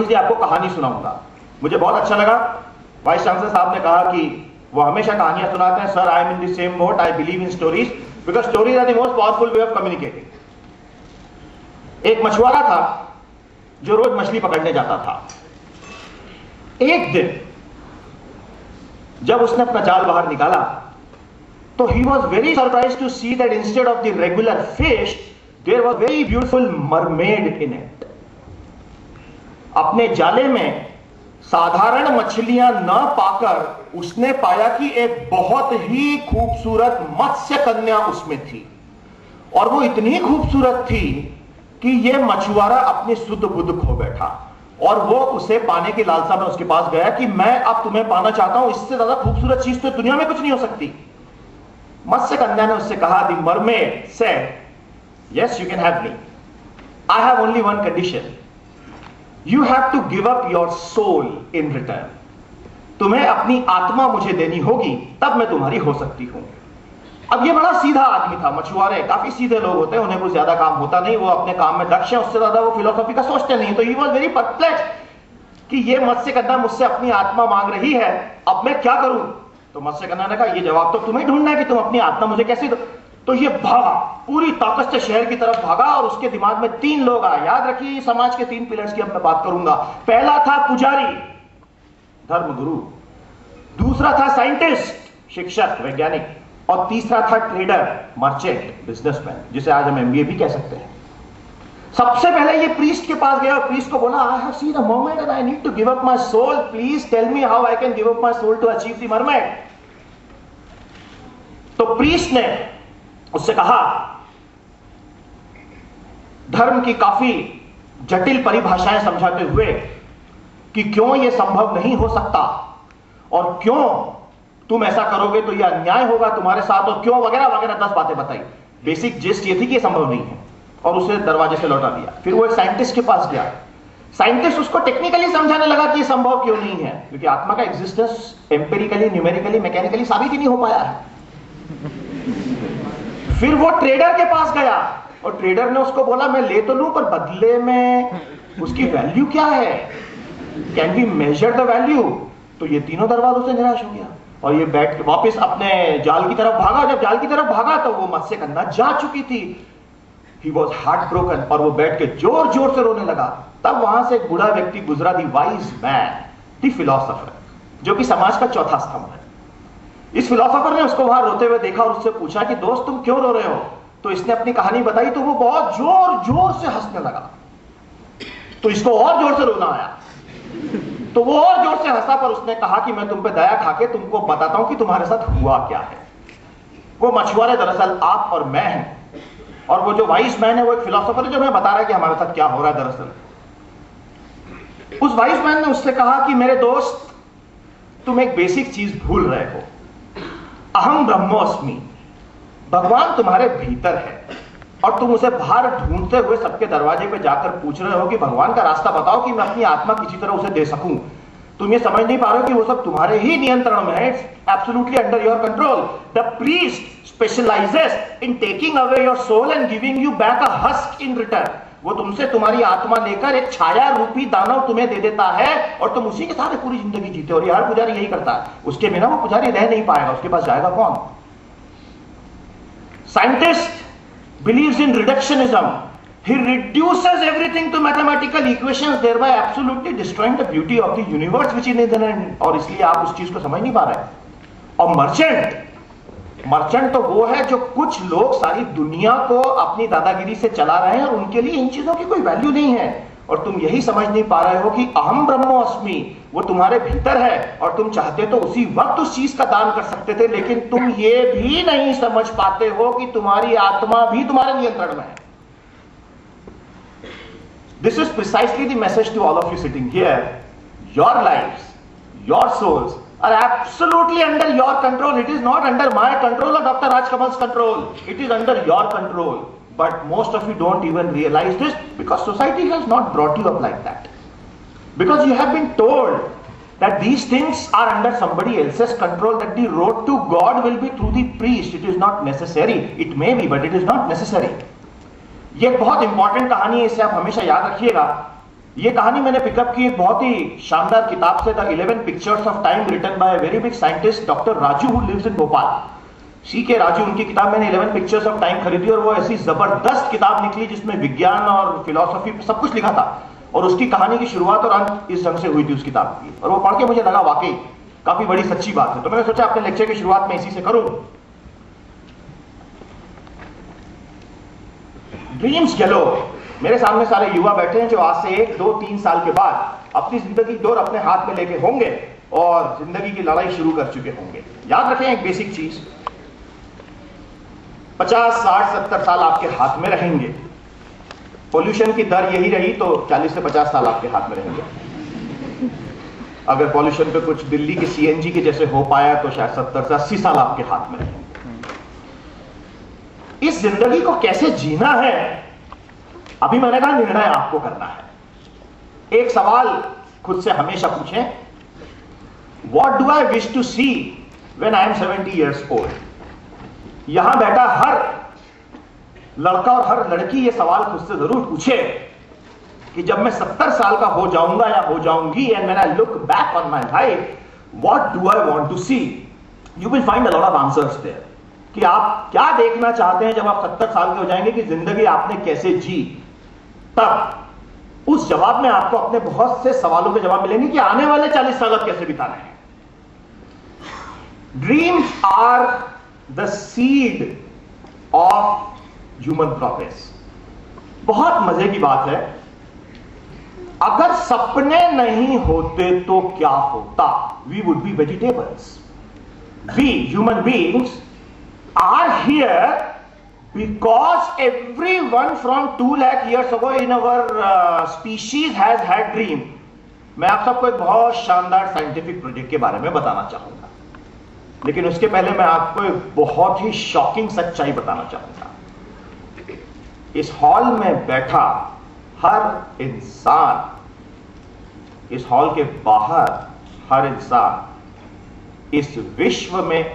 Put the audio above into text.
आपको कहानी सुनाऊंगा। मुझे बहुत अच्छा लगा, वाइस चांसलर साहब ने कहा कि वो हमेशा कहानियां सुनाते हैं। Sir, I am in the same boat, I believe in stories because stories are the most powerful way of communicating. एक मछुआरा था जो रोज मछली पकड़ने जाता था। एक दिन जब उसने अपना जाल बाहर निकाला तो he was very surprise to see that instead of the regular fish there was very beautiful mermaid in it. अपने जाले में साधारण मछलियां न पाकर उसने पाया कि एक बहुत ही खूबसूरत मत्स्य कन्या उसमें थी, और वो इतनी खूबसूरत थी कि ये मछुआरा अपनी सुध बुध खो बैठा, और वो उसे पाने की लालसा में उसके पास गया कि मैं अब तुम्हें पाना चाहता हूं, इससे ज्यादा खूबसूरत चीज तो दुनिया में कुछ नहीं हो सकती। मत्स्य कन्या ने उससे कहा, the mermaid said, yes you can have me, I have only one condition, You have to give up your soul in return. तुम्हें अपनी आत्मा मुझे देनी होगी, तब मैं तुम्हारी हो सकती हूं। अब ये बड़ा सीधा आदमी था। मछुआरे काफी सीधे लोग होते हैं, उन्हें कुछ ज्यादा काम होता नहीं, वो अपने काम में दक्ष है, उससे ज्यादा वो फिलोसॉफी का सोचते नहीं। तो ही वॉज वेरी परप्लेक्स्ड कि ये मत्स्य कन्या मुझसे अपनी आत्मा मांग रही है, अब मैं क्या करूं। तो मत्स्य कन्या ने कहा, ये जवाब तो तुम्हें ढूंढना है कि तुम अपनी आत्मा मुझे कैसे दो। तो ये भागा, पूरी ताकत से शहर की तरफ भागा, और उसके दिमाग में 3 लोग आए। याद रखिए, समाज के 3 पिलर्स की अब मैं बात करूंगा। पहला था पुजारी, धर्मगुरु, दूसरा था साइंटिस्ट, शिक्षक, वैज्ञानिक, और तीसरा था ट्रेडर, मर्चेंट, बिजनेसमैन, जिसे आज हम एमबीए भी कह सकते हैं। सबसे पहले ये प्रीस्ट के पास गया और प्रीस्ट को बोला, I have seen a mermaid and I need to give up my soul, please tell me how I can give up my soul to achieve the mermaid. तो प्रीस्ट ने उससे कहा, धर्म की काफी जटिल परिभाषाएं समझाते हुए कि क्यों यह संभव नहीं हो सकता, और क्यों तुम ऐसा करोगे तो यह अन्याय होगा तुम्हारे साथ, और क्यों वगैरह वगैरह 10 बातें बताई। बेसिक जिस्ट ये थी कि यह संभव नहीं है, और उसे दरवाजे से लौटा दिया। फिर वो एक साइंटिस्ट के पास गया। साइंटिस्ट उसको टेक्निकली समझाने लगा कि यह संभव क्यों नहीं है, क्योंकि आत्मा का एग्जिस्टेंस एम्पेरिकली, न्यूमेरिकली, मैकेनिकली साबित ही नहीं हो पाया है। फिर वो ट्रेडर के पास गया, और ट्रेडर ने उसको बोला, मैं ले तो लूं, पर बदले में उसकी वैल्यू क्या है, can we measure the value. तो ये तीनों दरवाजों से निराश हो गया, और ये बैठ के वापस अपने जाल की तरफ भागा। जब जाल की तरफ भागा तो वो मत्स्य कन्या जा चुकी थी। ही वॉज हार्ट ब्रोकन, और वो बैठ के जोर जोर से रोने लगा। तब वहां से एक बूढ़ा व्यक्ति गुजरा, the wise man, the philosopher, जो कि समाज का चौथा स्तंभ है। इस फिलोसोफर ने उसको वहां रोते हुए देखा और उससे पूछा कि दोस्त, तुम क्यों रो रहे हो। तो इसने अपनी कहानी बताई, तो वो बहुत जोर जोर से हंसने लगा। तो इसको और जोर से रोना आया, तो वो और जोर से हंसा, पर उसने कहा कि मैं तुम पे दया खाके तुमको बताता हूं कि तुम्हारे साथ हुआ क्या है। वो मछुआरे दरअसल आप और मैं हैं, और वो जो वाइज मैन है वो एक फिलोसोफर है, जो मैं बता रहा है कि हमारे साथ क्या हो रहा है। दरअसल उस वाइज मैन ने उससे कहा कि मेरे दोस्त, तुम एक बेसिक चीज भूल रहे हो, अहम ब्रह्मोस्मि, भगवान तुम्हारे भीतर है, और तुम उसे बाहर ढूंढते हुए सबके दरवाजे पे जाकर पूछ रहे हो कि भगवान का रास्ता बताओ कि मैं अपनी आत्मा किसी तरह उसे दे सकूं। तुम ये समझ नहीं पा रहे हो कि वो सब तुम्हारे ही नियंत्रण में है, it's absolutely under your control. The priest specialises in taking away your soul and giving you back a husk in return. वो तुमसे तुम्हारी आत्मा लेकर एक छाया रूपी दानव तुम्हें दे देता है, और तुम उसी के साथ पूरी जिंदगी जीते हो। और हर पुजारी यही करता है, उसके बिना वो पुजारी रह नहीं पाएगा, उसके पास जाएगा कौन। Scientist believes in reductionism. He reduces everything to mathematical equations, thereby absolutely destroying the beauty of the universe which is in it. और इसलिए आप उस चीज को समझ नहीं पा रहे। और मर्चेंट तो वो है जो कुछ लोग सारी दुनिया को अपनी दादागिरी से चला रहे हैं, और उनके लिए इन चीजों की कोई वैल्यू नहीं है। और तुम यही समझ नहीं पा रहे हो कि अहम ब्रह्मोस्मि वो तुम्हारे भीतर है, और तुम चाहते तो उसी वक्त उस चीज का दान कर सकते थे, लेकिन तुम ये भी नहीं समझ पाते हो कि तुम्हारी आत्मा भी तुम्हारे नियंत्रण में है। This is precisely the message to all of you sitting here. Your lives, your souls are absolutely under your control. It is not under my control or Dr. Rajkamal's control. It is under your control. But most of you don't even realize this because society has not brought you up like that. Because you have been told that these things are under somebody else's control, that the road to God will be through the priest. It is not necessary. It may be, but it is not necessary. ये एक बहुत important कहानी है, इसे आप हमेशा याद रखिएगा। ये कहानी मैंने पिकअप की एक बहुत ही शानदार किताब से, the 11 pictures of time, written by a very big scientist doctor Raju who lives in Bhopal. C K Raju, उनकी किताब मैंने 11 पिक्चर्स ऑफ टाइम खरीदी और वो ऐसी जबरदस्त किताब निकली जिसमें विज्ञान और फिलॉसफी सब कुछ लिखा था, और उसकी कहानी की शुरुआत और अंत इस ढंग से हुई थी उस किताब की, और वो पढ़ के मुझे लगा वाकई काफी बड़ी सच्ची बात है। तो मैंने सोचा अपने लेक्चर की शुरुआत में इसी से करूं। ड्रीम्स गैलो। मेरे सामने सारे युवा बैठे हैं जो आज से 1, 2, 3 साल के बाद अपनी जिंदगी की डोर अपने हाथ में लेके होंगे और जिंदगी की लड़ाई शुरू कर चुके होंगे। याद रखें एक बेसिक चीज, 50, 60, 70 साल आपके हाथ में रहेंगे। पॉल्यूशन की दर यही रही तो 40 से 50 साल आपके हाथ में रहेंगे। अगर पॉल्यूशन पे कुछ दिल्ली के सीएनजी के जैसे हो पाया तो शायद 70 से 80 साल आपके हाथ में रहेंगे। इस जिंदगी को कैसे जीना है, अभी मैंने कहा निर्णय आपको करना है। एक सवाल खुद से हमेशा पूछें, what do I wish to see when I am 70 years old। यहां बैठा हर लड़का और हर लड़की ये सवाल खुद से जरूर पूछे कि जब मैं 70 साल का हो जाऊंगा या हो जाऊंगी, and when I look back on my life, what do I want to see. You will find a lot of answers there कि आप क्या देखना चाहते हैं जब आप 70 साल के हो जाएंगे, कि जिंदगी आपने कैसे जी। तब उस जवाब में आपको अपने बहुत से सवालों के जवाब मिलेंगे कि आने वाले 40 साल कैसे बिताने हैं। Dreams are the seed of human progress. बहुत मजे की बात है, अगर सपने नहीं होते तो क्या होता? We would be vegetables. We human beings are here because everyone from 2 lakh years ago in our species has had dream। मैं आप सबको एक बहुत शानदार साइंटिफिक प्रोजेक्ट के बारे में बताना चाहूंगा, लेकिन उसके पहले मैं आपको एक बहुत ही शॉकिंग सच्चाई बताना चाहूंगा। इस हॉल में बैठा हर इंसान, इस हॉल के बाहर हर इंसान इस विश्व में